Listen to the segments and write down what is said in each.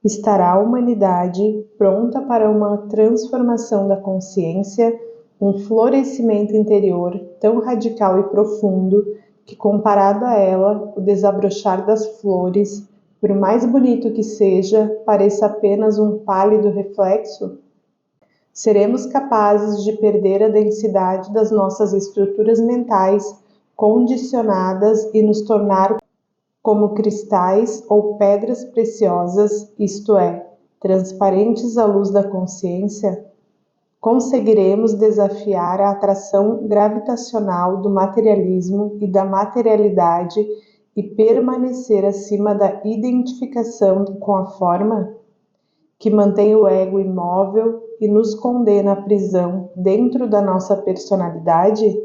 Estará a humanidade pronta para uma transformação da consciência, um florescimento interior tão radical e profundo que, comparado a ela, o desabrochar das flores, por mais bonito que seja, pareça apenas um pálido reflexo? Seremos capazes de perder a densidade das nossas estruturas mentais condicionadas e nos tornar como cristais ou pedras preciosas, isto é, transparentes à luz da consciência? Conseguiremos desafiar a atração gravitacional do materialismo e da materialidade e permanecer acima da identificação com a forma, que mantém o ego imóvel e nos condena à prisão dentro da nossa personalidade?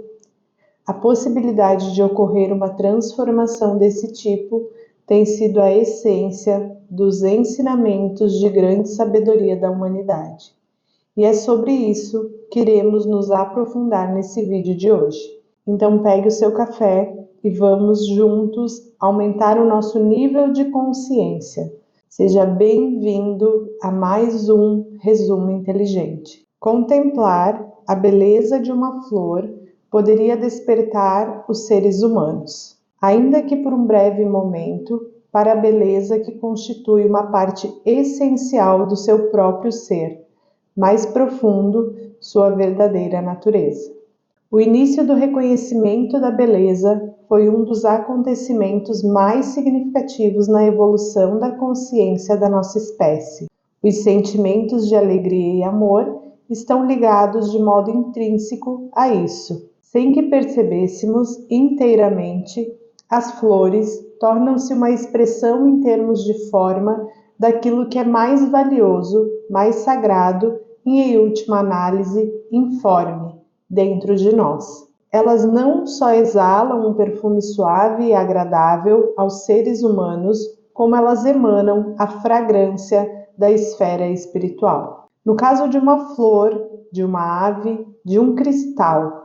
A possibilidade de ocorrer uma transformação desse tipo tem sido a essência dos ensinamentos de grande sabedoria da humanidade. E é sobre isso que iremos nos aprofundar nesse vídeo de hoje. Então pegue o seu café e vamos juntos aumentar o nosso nível de consciência. Seja bem-vindo a mais um resumo inteligente. Contemplar a beleza de uma flor poderia despertar os seres humanos, ainda que por um breve momento, para a beleza que constitui uma parte essencial do seu próprio ser, mais profundo, sua verdadeira natureza. O início do reconhecimento da beleza foi um dos acontecimentos mais significativos na evolução da consciência da nossa espécie. Os sentimentos de alegria e amor estão ligados de modo intrínseco a isso. Sem que percebêssemos inteiramente, as flores tornam-se uma expressão em termos de forma daquilo que é mais valioso, mais sagrado e, em última análise, informe dentro de nós. Elas não só exalam um perfume suave e agradável aos seres humanos, como elas emanam a fragrância da esfera espiritual. No caso de uma flor, de uma ave, de um cristal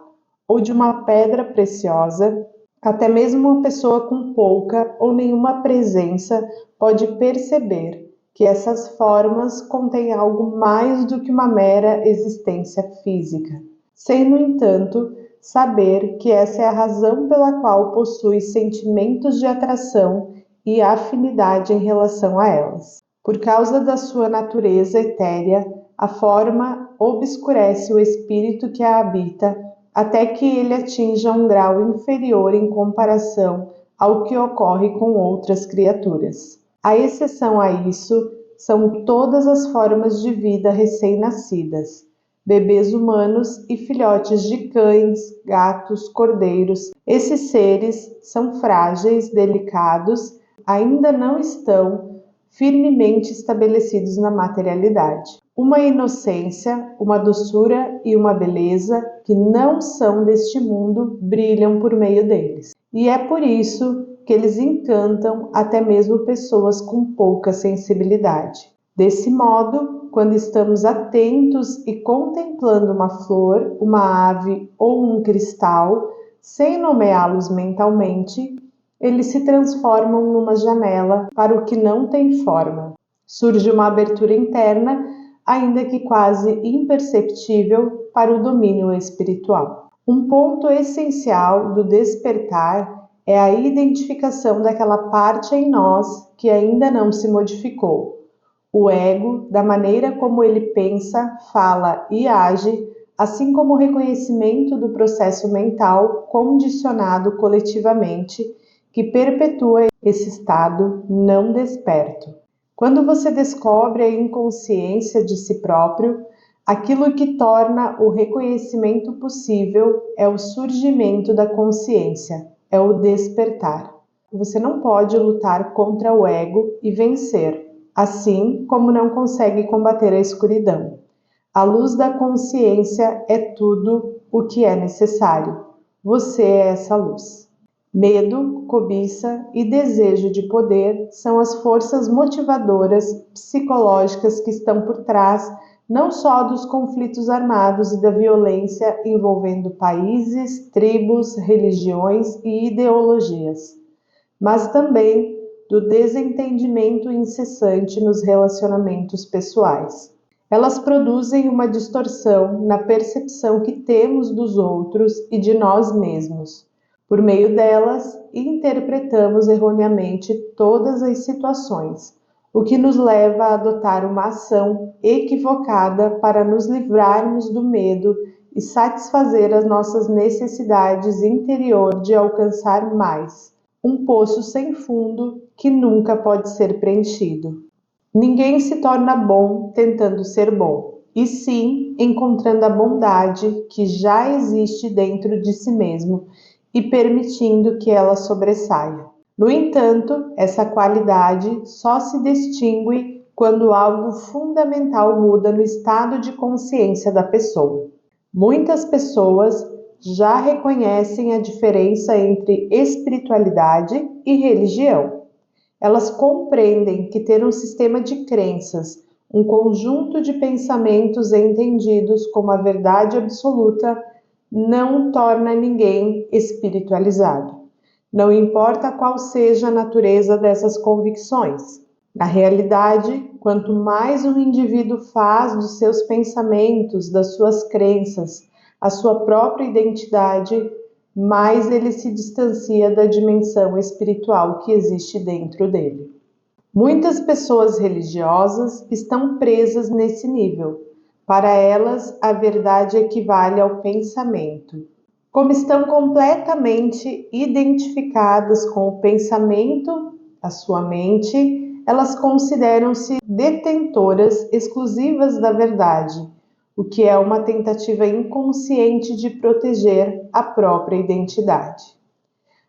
ou de uma pedra preciosa, até mesmo uma pessoa com pouca ou nenhuma presença pode perceber que essas formas contêm algo mais do que uma mera existência física, sem, no entanto, saber que essa é a razão pela qual possui sentimentos de atração e afinidade em relação a elas. Por causa da sua natureza etérea, a forma obscurece o espírito que a habita até que ele atinja um grau inferior em comparação ao que ocorre com outras criaturas. A exceção a isso são todas as formas de vida recém-nascidas, bebês humanos e filhotes de cães, gatos, cordeiros. Esses seres são frágeis, delicados, ainda não estão firmemente estabelecidos na materialidade. Uma inocência, uma doçura e uma beleza que não são deste mundo brilham por meio deles. E é por isso que eles encantam até mesmo pessoas com pouca sensibilidade. Desse modo, quando estamos atentos e contemplando uma flor, uma ave ou um cristal, sem nomeá-los mentalmente, eles se transformam numa janela para o que não tem forma. Surge uma abertura interna, ainda que quase imperceptível, para o domínio espiritual. Um ponto essencial do despertar é a identificação daquela parte em nós que ainda não se modificou. O ego, da maneira como ele pensa, fala e age, assim como o reconhecimento do processo mental condicionado coletivamente, que perpetua esse estado não desperto. Quando você descobre a inconsciência de si próprio, aquilo que torna o reconhecimento possível é o surgimento da consciência, é o despertar. Você não pode lutar contra o ego e vencer, assim como não consegue combater a escuridão. A luz da consciência é tudo o que é necessário. Você é essa luz. Medo, cobiça e desejo de poder são as forças motivadoras psicológicas que estão por trás não só dos conflitos armados e da violência envolvendo países, tribos, religiões e ideologias, mas também do desentendimento incessante nos relacionamentos pessoais. Elas produzem uma distorção na percepção que temos dos outros e de nós mesmos. Por meio delas, interpretamos erroneamente todas as situações, o que nos leva a adotar uma ação equivocada para nos livrarmos do medo e satisfazer as nossas necessidades interior de alcançar mais, um poço sem fundo que nunca pode ser preenchido. Ninguém se torna bom tentando ser bom, e sim encontrando a bondade que já existe dentro de si mesmo e permitindo que ela sobressaia. No entanto, essa qualidade só se distingue quando algo fundamental muda no estado de consciência da pessoa. Muitas pessoas já reconhecem a diferença entre espiritualidade e religião. Elas compreendem que ter um sistema de crenças, um conjunto de pensamentos entendidos como a verdade absoluta, não torna ninguém espiritualizado. Não importa qual seja a natureza dessas convicções. Na realidade, quanto mais um indivíduo faz dos seus pensamentos, das suas crenças, a sua própria identidade, mais ele se distancia da dimensão espiritual que existe dentro dele. Muitas pessoas religiosas estão presas nesse nível. Para elas, a verdade equivale ao pensamento. Como estão completamente identificadas com o pensamento, a sua mente, elas consideram-se detentoras exclusivas da verdade, o que é uma tentativa inconsciente de proteger a própria identidade.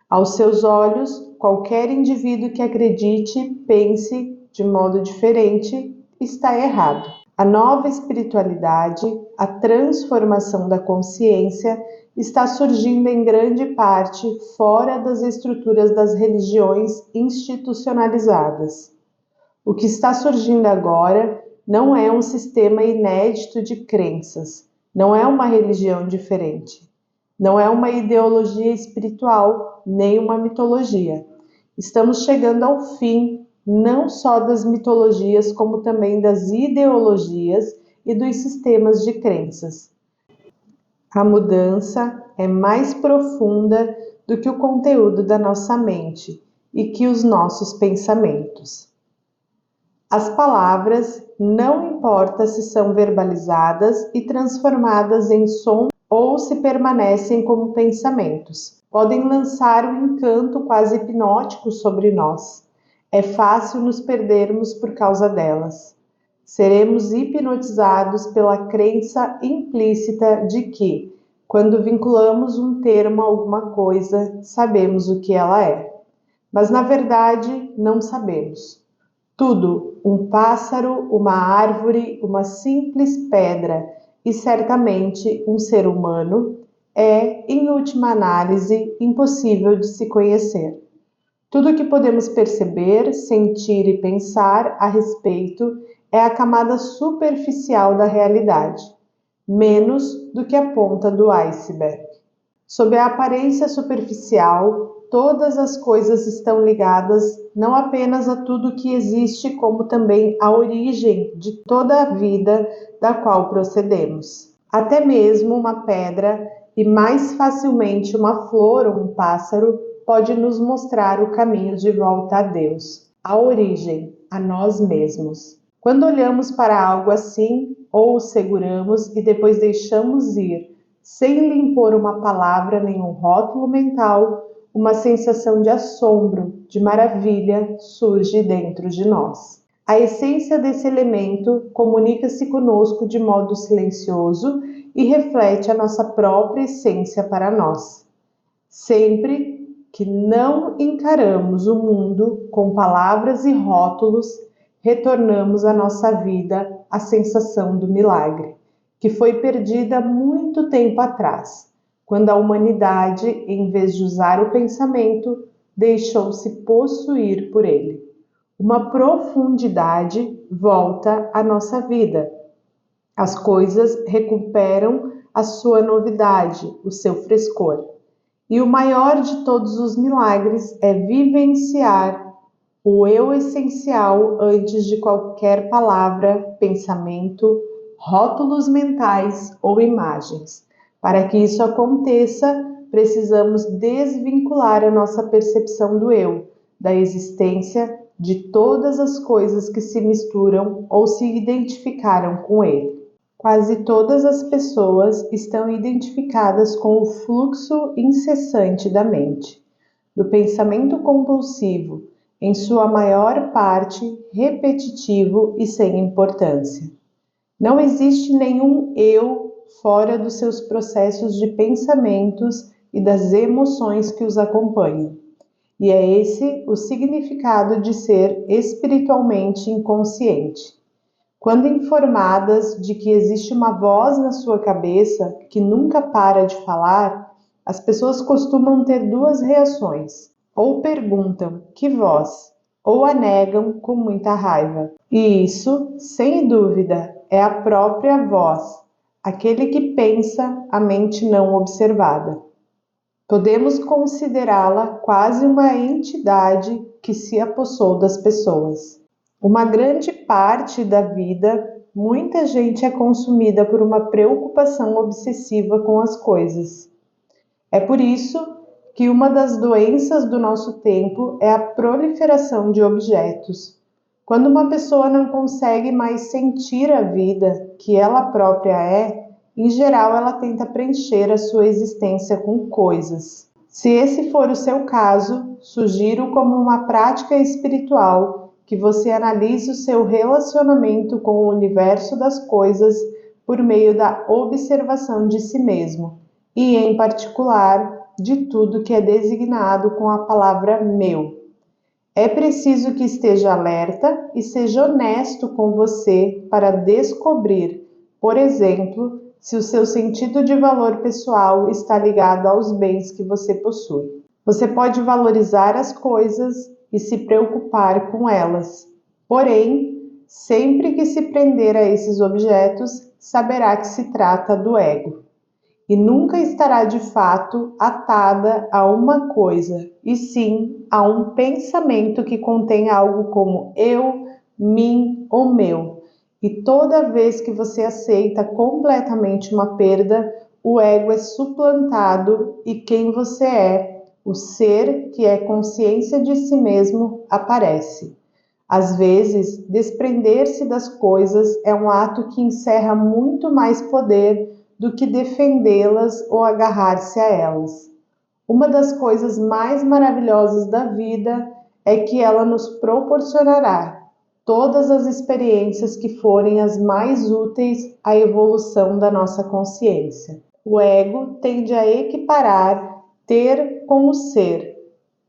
Aos seus olhos, qualquer indivíduo que acredite, pense de modo diferente, está errado. A nova espiritualidade, a transformação da consciência, está surgindo em grande parte fora das estruturas das religiões institucionalizadas. O que está surgindo agora não é um sistema inédito de crenças, não é uma religião diferente, não é uma ideologia espiritual, nem uma mitologia. Estamos chegando ao fim, não só das mitologias, como também das ideologias e dos sistemas de crenças. A mudança é mais profunda do que o conteúdo da nossa mente e que os nossos pensamentos. As palavras, não importa se são verbalizadas e transformadas em som ou se permanecem como pensamentos, podem lançar um encanto quase hipnótico sobre nós. É fácil nos perdermos por causa delas. Seremos hipnotizados pela crença implícita de que, quando vinculamos um termo a alguma coisa, sabemos o que ela é. Mas, na verdade, não sabemos. Tudo, um pássaro, uma árvore, uma simples pedra e certamente um ser humano, é, em última análise, impossível de se conhecer. Tudo o que podemos perceber, sentir e pensar a respeito é a camada superficial da realidade, menos do que a ponta do iceberg. Sob a aparência superficial, todas as coisas estão ligadas não apenas a tudo que existe, como também à origem de toda a vida da qual procedemos. Até mesmo uma pedra e mais facilmente uma flor ou um pássaro pode nos mostrar o caminho de volta a Deus, a origem, a nós mesmos. Quando olhamos para algo assim, ou o seguramos e depois deixamos ir, sem lhe impor uma palavra nem um rótulo mental, uma sensação de assombro, de maravilha surge dentro de nós. A essência desse elemento comunica-se conosco de modo silencioso e reflete a nossa própria essência para nós. Sempre que não encaramos o mundo com palavras e rótulos, retornamos à nossa vida a sensação do milagre, que foi perdida muito tempo atrás, quando a humanidade, em vez de usar o pensamento, deixou-se possuir por ele. Uma profundidade volta à nossa vida. As coisas recuperam a sua novidade, o seu frescor. E o maior de todos os milagres é vivenciar o eu essencial antes de qualquer palavra, pensamento, rótulos mentais ou imagens. Para que isso aconteça, precisamos desvincular a nossa percepção do eu, da existência de todas as coisas que se misturam ou se identificaram com ele. Quase todas as pessoas estão identificadas com o fluxo incessante da mente, do pensamento compulsivo, em sua maior parte repetitivo e sem importância. Não existe nenhum eu fora dos seus processos de pensamentos e das emoções que os acompanham. E é esse o significado de ser espiritualmente inconsciente. Quando informadas de que existe uma voz na sua cabeça que nunca para de falar, as pessoas costumam ter duas reações. Ou perguntam, que voz? Ou a negam com muita raiva. E isso, sem dúvida, é a própria voz, aquele que pensa a mente não observada. Podemos considerá-la quase uma entidade que se apossou das pessoas. Uma grande parte da vida, muita gente é consumida por uma preocupação obsessiva com as coisas. É por isso que uma das doenças do nosso tempo é a proliferação de objetos. Quando uma pessoa não consegue mais sentir a vida que ela própria é, em geral ela tenta preencher a sua existência com coisas. Se esse for o seu caso, sugiro como uma prática espiritual que você analise o seu relacionamento com o universo das coisas por meio da observação de si mesmo, e em particular de tudo que é designado com a palavra meu. É preciso que esteja alerta e seja honesto com você para descobrir, por exemplo, se o seu sentido de valor pessoal está ligado aos bens que você possui. Você pode valorizar as coisas e se preocupar com elas. Porém, sempre que se prender a esses objetos, saberá que se trata do ego. E nunca estará de fato atada a uma coisa, e sim a um pensamento que contém algo como eu, mim ou meu. E toda vez que você aceita completamente uma perda, o ego é suplantado e quem você é, o ser que é consciência de si mesmo, aparece. Às vezes, desprender-se das coisas é um ato que encerra muito mais poder do que defendê-las ou agarrar-se a elas. Uma das coisas mais maravilhosas da vida é que ela nos proporcionará todas as experiências que forem as mais úteis à evolução da nossa consciência. O ego tende a equiparar ter com o ser.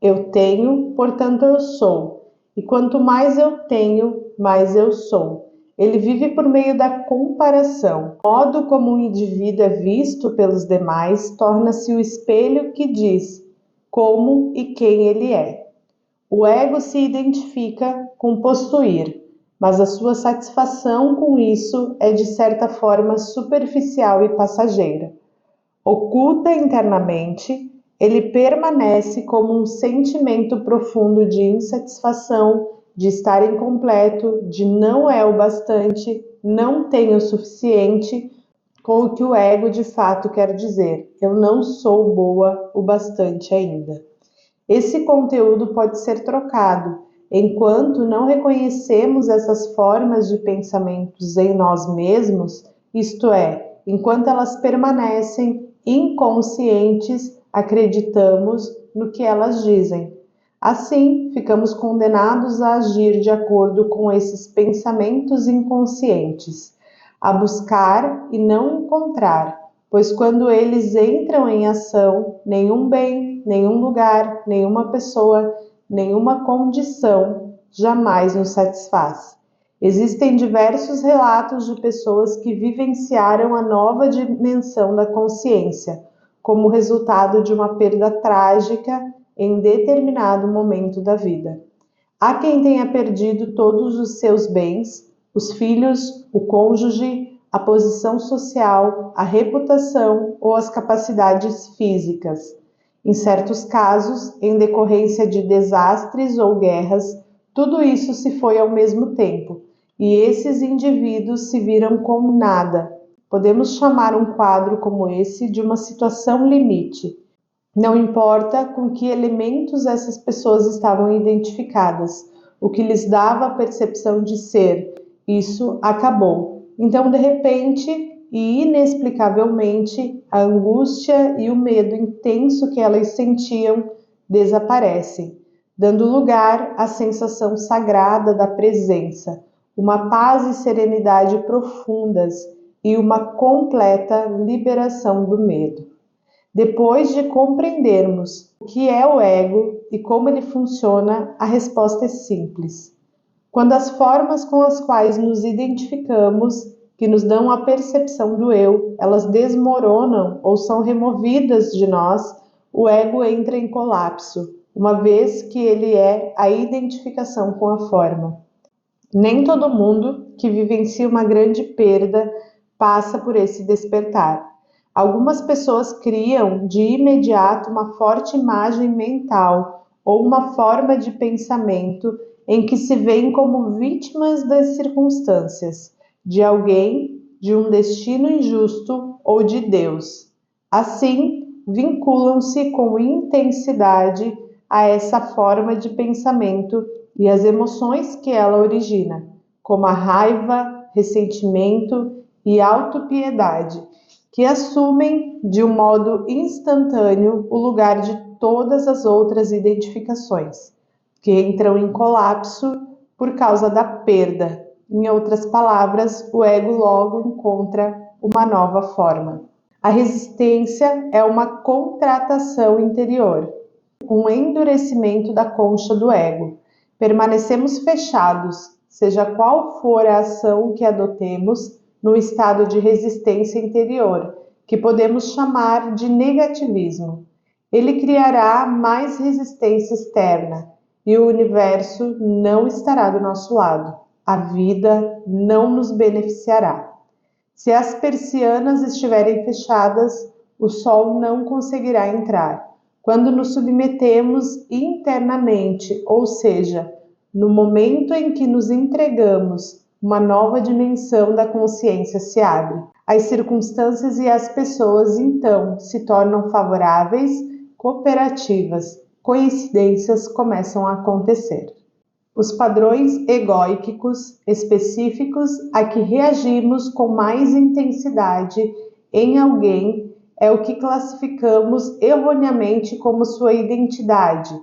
Eu tenho, portanto eu sou. E quanto mais eu tenho, mais eu sou. Ele vive por meio da comparação. O modo como um indivíduo é visto pelos demais torna-se o espelho que diz como e quem ele é. O ego se identifica com possuir, mas a sua satisfação com isso é de certa forma superficial e passageira. Oculta internamente, ele permanece como um sentimento profundo de insatisfação, de estar incompleto, de não é o bastante, não tenho o suficiente, com o que o ego de fato quer dizer: eu não sou boa o bastante ainda. Esse conteúdo pode ser trocado, enquanto não reconhecemos essas formas de pensamentos em nós mesmos, isto é, enquanto elas permanecem inconscientes, acreditamos no que elas dizem. Assim, ficamos condenados a agir de acordo com esses pensamentos inconscientes, a buscar e não encontrar, pois quando eles entram em ação, nenhum bem, nenhum lugar, nenhuma pessoa, nenhuma condição jamais nos satisfaz. Existem diversos relatos de pessoas que vivenciaram a nova dimensão da consciência, como resultado de uma perda trágica em determinado momento da vida. Há quem tenha perdido todos os seus bens, os filhos, o cônjuge, a posição social, a reputação ou as capacidades físicas. Em certos casos, em decorrência de desastres ou guerras, Tudo isso se foi ao mesmo tempo, e esses indivíduos se viram com nada. Podemos chamar um quadro como esse de uma situação limite. Não importa com que elementos essas pessoas estavam identificadas, o que lhes dava a percepção de ser, isso acabou. Então, de repente e inexplicavelmente, a angústia e o medo intenso que elas sentiam desaparecem, dando lugar à sensação sagrada da presença, uma paz e serenidade profundas e uma completa liberação do medo. Depois de compreendermos o que é o ego e como ele funciona, a resposta é simples. Quando as formas com as quais nos identificamos, que nos dão a percepção do eu, elas desmoronam ou são removidas de nós, o ego entra em colapso, uma vez que ele é a identificação com a forma. Nem todo mundo que vivencia uma grande perda passa por esse despertar. Algumas pessoas criam de imediato uma forte imagem mental ou uma forma de pensamento em que se veem como vítimas das circunstâncias, de alguém, de um destino injusto ou de Deus. Assim, vinculam-se com intensidade a essa forma de pensamento e as emoções que ela origina, como a raiva, ressentimento e autopiedade, que assumem de um modo instantâneo o lugar de todas as outras identificações, que entram em colapso por causa da perda. Em outras palavras, o ego logo encontra uma nova forma. A resistência é uma contratação interior, um endurecimento da concha do ego. Permanecemos fechados, seja qual for a ação que adotemos, no estado de resistência interior, que podemos chamar de negativismo. Ele criará mais resistência externa e o universo não estará do nosso lado. A vida não nos beneficiará. Se as persianas estiverem fechadas, o sol não conseguirá entrar. Quando nos submetemos internamente, ou seja, no momento em que nos entregamos, uma nova dimensão da consciência se abre. As circunstâncias e as pessoas, então, se tornam favoráveis, cooperativas, coincidências começam a acontecer. Os padrões egóicos específicos a que reagimos com mais intensidade em alguém é o que classificamos erroneamente como sua identidade,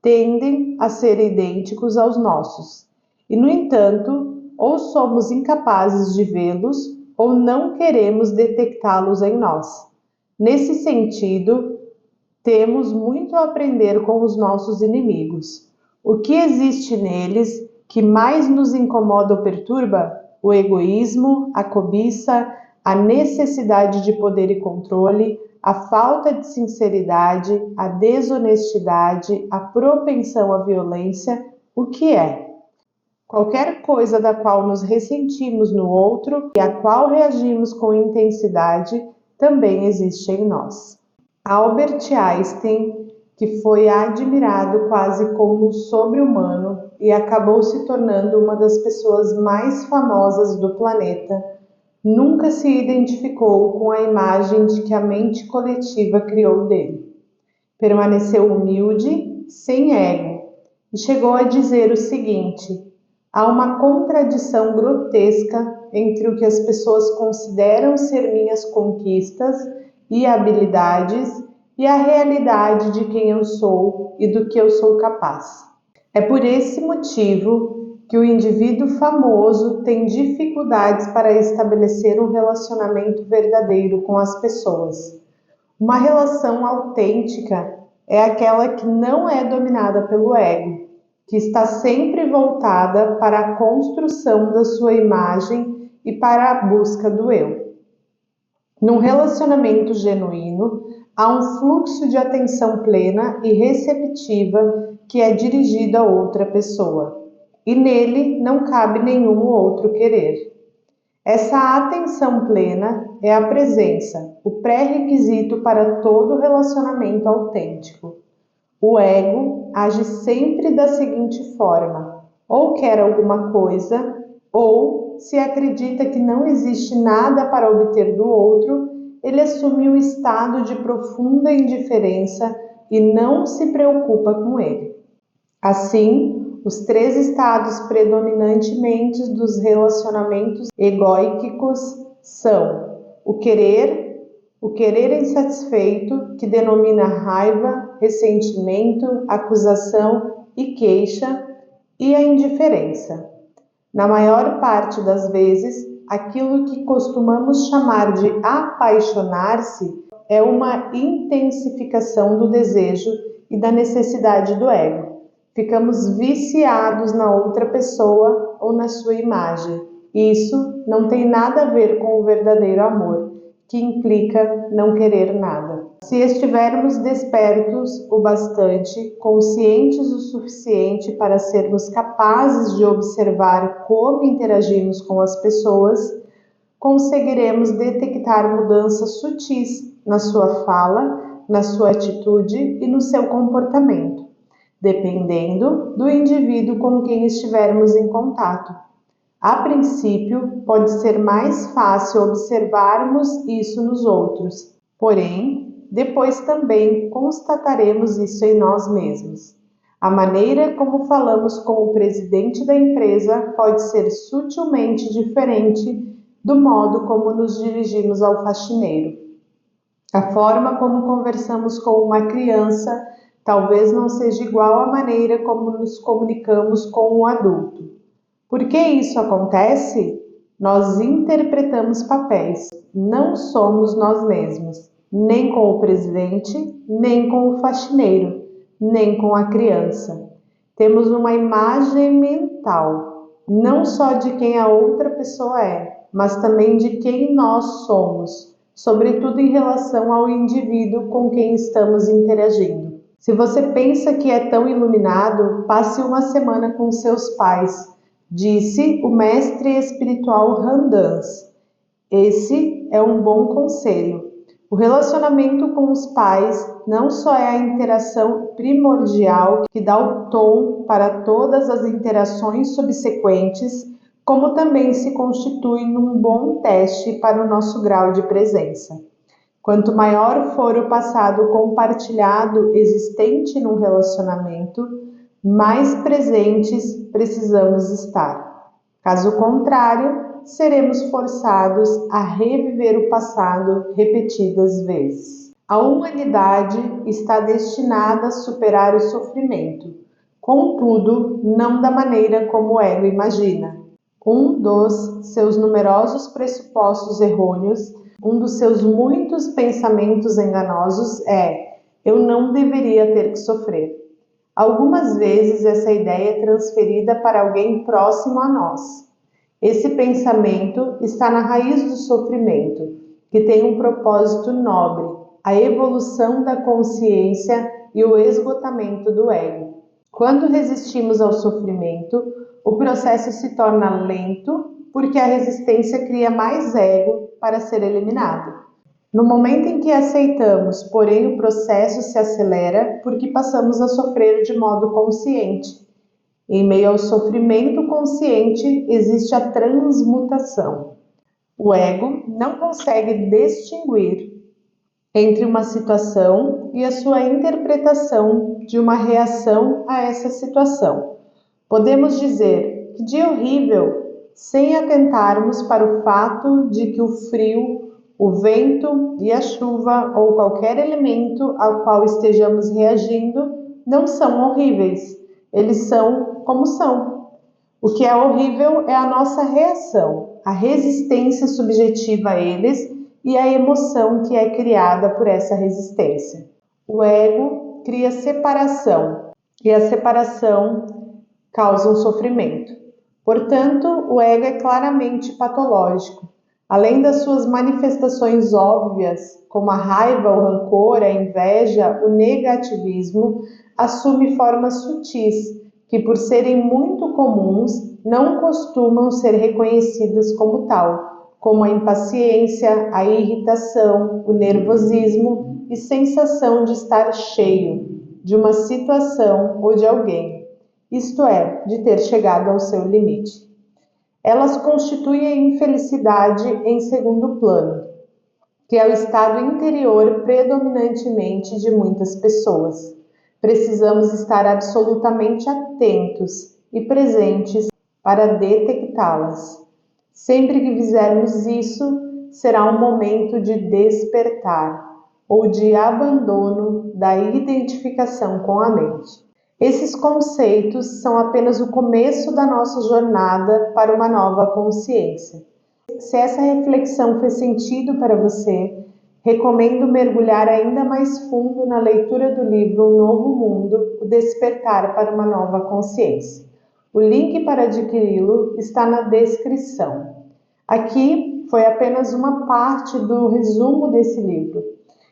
tendem a ser idênticos aos nossos. E, no entanto, ou somos incapazes de vê-los ou não queremos detectá-los em nós. Nesse sentido, temos muito a aprender com os nossos inimigos. O que existe neles que mais nos incomoda ou perturba? O egoísmo, a cobiça, a necessidade de poder e controle, a falta de sinceridade, a desonestidade, a propensão à violência. O que é? Qualquer coisa da qual nos ressentimos no outro e a qual reagimos com intensidade também existe em nós. Albert Einstein, que foi admirado quase como sobre-humano e acabou se tornando uma das pessoas mais famosas do planeta, nunca se identificou com a imagem de que a mente coletiva criou dele. Permaneceu humilde, sem ego, e chegou a dizer o seguinte: há uma contradição grotesca entre o que as pessoas consideram ser minhas conquistas e habilidades e a realidade de quem eu sou e do que eu sou capaz. É por esse motivo que o indivíduo famoso tem dificuldades para estabelecer um relacionamento verdadeiro com as pessoas. Uma relação autêntica é aquela que não é dominada pelo ego, que está sempre voltada para a construção da sua imagem e para a busca do eu. Num relacionamento genuíno, há um fluxo de atenção plena e receptiva que é dirigido a outra pessoa, e nele não cabe nenhum outro querer. Essa atenção plena é a presença, o pré-requisito para todo relacionamento autêntico. O ego age sempre da seguinte forma: ou quer alguma coisa, ou se acredita que não existe nada para obter do outro, ele assume um estado de profunda indiferença e não se preocupa com ele. Assim, os três estados predominantemente dos relacionamentos egóicos são o querer insatisfeito, que denomina raiva, ressentimento, acusação e queixa, e a indiferença. Na maior parte das vezes, aquilo que costumamos chamar de apaixonar-se é uma intensificação do desejo e da necessidade do ego. Ficamos viciados na outra pessoa ou na sua imagem. Isso não tem nada a ver com o verdadeiro amor, que implica não querer nada. Se estivermos despertos o bastante, conscientes o suficiente para sermos capazes de observar como interagimos com as pessoas, conseguiremos detectar mudanças sutis na sua fala, na sua atitude e no seu comportamento, dependendo do indivíduo com quem estivermos em contato. A princípio, pode ser mais fácil observarmos isso nos outros, porém, depois também constataremos isso em nós mesmos. A maneira como falamos com o presidente da empresa pode ser sutilmente diferente do modo como nos dirigimos ao faxineiro. A forma como conversamos com uma criança talvez não seja igual à maneira como nos comunicamos com um adulto. Por que isso acontece? Nós interpretamos papéis, não somos nós mesmos, nem com o presidente, nem com o faxineiro, nem com a criança. Temos uma imagem mental, não só de quem a outra pessoa é, mas também de quem nós somos, sobretudo em relação ao indivíduo com quem estamos interagindo. Se você pensa que é tão iluminado, passe uma semana com seus pais, disse o mestre espiritual Ramdas. Esse é um bom conselho. O relacionamento com os pais não só é a interação primordial que dá o tom para todas as interações subsequentes, como também se constitui num bom teste para o nosso grau de presença. Quanto maior for o passado compartilhado existente num relacionamento, mais presentes precisamos estar. Caso contrário, seremos forçados a reviver o passado repetidas vezes. A humanidade está destinada a superar o sofrimento, contudo, não da maneira como o ego imagina. Um dos seus numerosos pressupostos errôneos, um dos seus muitos pensamentos enganosos é: eu não deveria ter que sofrer. Algumas vezes essa ideia é transferida para alguém próximo a nós. Esse pensamento está na raiz do sofrimento, que tem um propósito nobre, a evolução da consciência e o esgotamento do ego. Quando resistimos ao sofrimento, o processo se torna lento, porque a resistência cria mais ego para ser eliminado. No momento em que aceitamos, porém, o processo se acelera porque passamos a sofrer de modo consciente. Em meio ao sofrimento consciente, existe a transmutação. O ego não consegue distinguir entre uma situação e a sua interpretação de uma reação a essa situação. Podemos dizer que dia horrível, sem atentarmos para o fato de que o frio, o vento e a chuva ou qualquer elemento ao qual estejamos reagindo não são horríveis, eles são como são. O que é horrível é a nossa reação, a resistência subjetiva a eles e a emoção que é criada por essa resistência. O ego cria separação e a separação causa um sofrimento. Portanto, o ego é claramente patológico. Além das suas manifestações óbvias, como a raiva, o rancor, a inveja, o negativismo, assume formas sutis, que por serem muito comuns, não costumam ser reconhecidas como tal, como a impaciência, a irritação, o nervosismo e sensação de estar cheio de uma situação ou de alguém. isto é, de ter chegado ao seu limite. Elas constituem a infelicidade em segundo plano, que é o estado interior predominantemente de muitas pessoas. Precisamos estar absolutamente atentos e presentes para detectá-las. Sempre que fizermos isso, será um momento de despertar ou de abandono da identificação com a mente. Esses conceitos são apenas o começo da nossa jornada para uma nova consciência. Se essa reflexão fez sentido para você, recomendo mergulhar ainda mais fundo na leitura do livro Um Novo Mundo, O Despertar para uma Nova Consciência. O link para adquiri-lo está na descrição. Aqui foi apenas uma parte do resumo desse livro.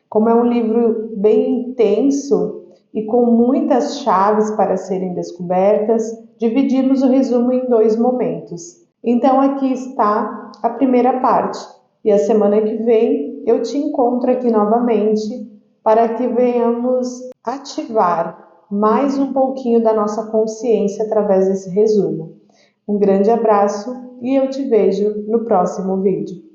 Como é um livro bem intenso e com muitas chaves para serem descobertas, dividimos o resumo em 2 momentos. Então aqui está a primeira parte, e a semana que vem eu te encontro aqui novamente para que venhamos ativar mais um pouquinho da nossa consciência através desse resumo. Um grande abraço e eu te vejo no próximo vídeo.